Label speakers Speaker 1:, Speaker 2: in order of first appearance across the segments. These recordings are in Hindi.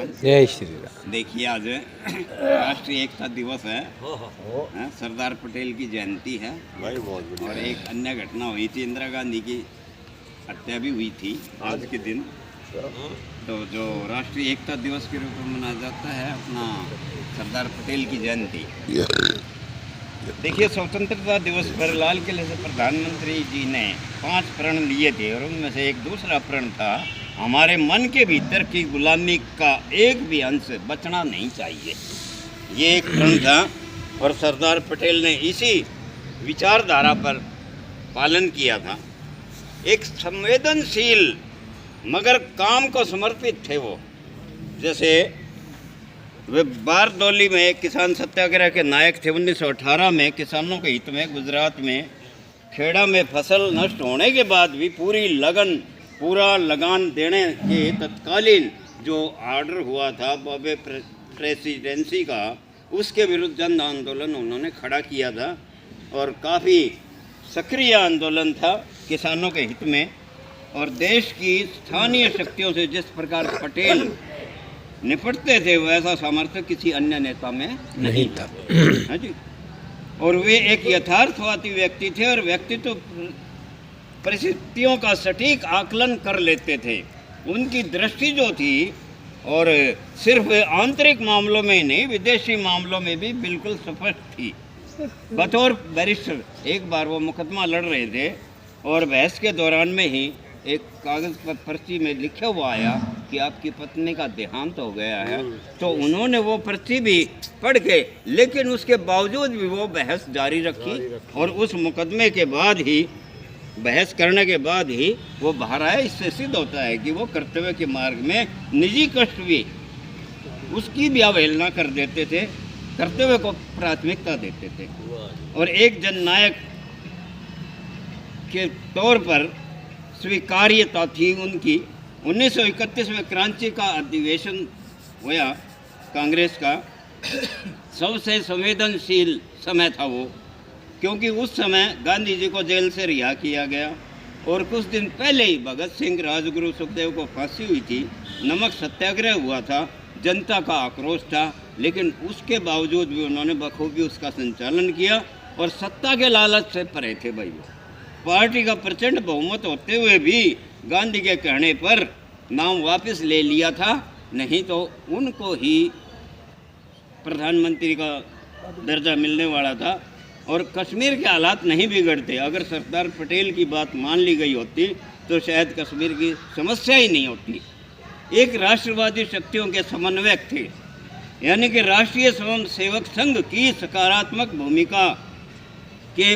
Speaker 1: राम।
Speaker 2: जय श्री राम।
Speaker 1: देखिए आज राष्ट्रीय एकता दिवस है, सरदार पटेल की जयंती है और एक अन्य घटना हुई थी, इंदिरा गांधी की हत्या भी हुई थी आज के दिन। तो जो राष्ट्रीय एकता दिवस के रूप में मनाया जाता है अपना सरदार पटेल की जयंती। देखिए स्वतंत्रता दिवस पर लाल किले से प्रधानमंत्री जी ने 5 प्रण लिए थे और उनमें से एक दूसरा प्रण था, हमारे मन के भीतर की गुलामी का एक भी अंश बचना नहीं चाहिए। ये एक प्रण था और सरदार पटेल ने इसी विचारधारा पर पालन किया था। एक संवेदनशील मगर काम को समर्पित थे वो। जैसे वे बारदौली में किसान सत्याग्रह के नायक थे। 1918 में किसानों के हित में गुजरात में खेड़ा में फसल नष्ट होने के बाद भी पूरा लगान देने के तत्कालीन जो ऑर्डर हुआ था बॉम्बे प्रेसिडेंसी का, उसके विरुद्ध जन आंदोलन उन्होंने खड़ा किया था और काफ़ी सक्रिय आंदोलन था किसानों के हित में। और देश की स्थानीय शक्तियों से जिस प्रकार पटेल निपटते थे वैसा सामर्थ्य किसी अन्य नेता में नहीं था। हाँ जी। और वे एक यथार्थवादी व्यक्ति थे और व्यक्तित्व परिस्थितियों का सटीक आकलन कर लेते थे। उनकी दृष्टि जो थी और सिर्फ आंतरिक मामलों में ही नहीं विदेशी मामलों में भी बिल्कुल स्पष्ट थी। बतौर बैरिस्टर एक बार वो मुकदमा लड़ रहे थे और बहस के दौरान में ही एक कागज़ पर पर्ची में लिखा हुआ आया कि आपकी पत्नी का देहांत हो गया है। तो उन्होंने वो पर्ची भी पढ़ के, लेकिन उसके बावजूद भी वो बहस जारी रखी और उस मुकदमे के बाद ही, बहस करने के बाद ही वो बाहर आए। इससे सिद्ध होता है कि वो कर्तव्य के मार्ग में निजी कष्ट भी उसकी भी अवहेलना कर देते थे, कर्तव्य को प्राथमिकता देते थे। और एक जननायक के तौर पर स्वीकार्यता थी उनकी। 1931 में क्रांति का अधिवेशन हुआ कांग्रेस का, सबसे संवेदनशील समय था वो, क्योंकि उस समय गांधी जी को जेल से रिहा किया गया और कुछ दिन पहले ही भगत सिंह, राजगुरु, सुखदेव को फांसी हुई थी। नमक सत्याग्रह हुआ था, जनता का आक्रोश था, लेकिन उसके बावजूद भी उन्होंने बखूबी उसका संचालन किया और सत्ता के लालच से परे थे भाई। वो पार्टी का प्रचंड बहुमत होते हुए भी गांधी के कहने पर नाम वापस ले लिया था, नहीं तो उनको ही प्रधानमंत्री का दर्जा मिलने वाला था और कश्मीर के हालात नहीं बिगड़ते। अगर सरदार पटेल की बात मान ली गई होती तो शायद कश्मीर की समस्या ही नहीं होती। एक राष्ट्रवादी शक्तियों के समन्वयक थे, यानी कि राष्ट्रीय स्वयं सेवक संघ की सकारात्मक भूमिका के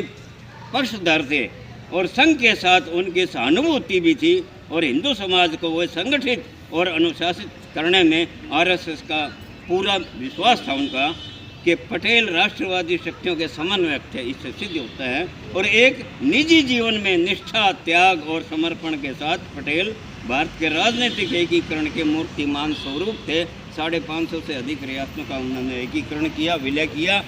Speaker 1: पक्षधर थे और संघ के साथ उनकी सहानुभूति भी थी और हिंदू समाज को वो संगठित और अनुशासित करने में आरएसएस का पूरा विश्वास था उनका कि पटेल राष्ट्रवादी शक्तियों के समन्वयक थे। इससे सिद्ध होता है। और एक निजी जीवन में निष्ठा, त्याग और समर्पण के साथ पटेल भारत के राजनीतिक एकीकरण के मूर्तिमान स्वरूप थे। 550 से अधिक रियासतों का उन्होंने एकीकरण किया, विलय किया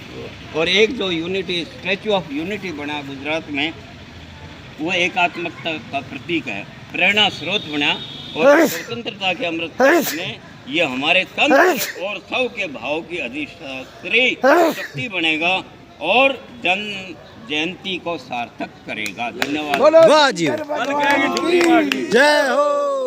Speaker 1: और एक जो यूनिटी, स्टैचू ऑफ यूनिटी बना गुजरात में, वो एकात्मकता का प्रतीक है, प्रेरणा स्रोत बना। और स्वतंत्रता के अमृत में ये हमारे तंत्र और सब के भाव की अधिष्ठात्री शक्ति बनेगा और जन जयंती को सार्थक करेगा। धन्यवाद।
Speaker 2: जय हो।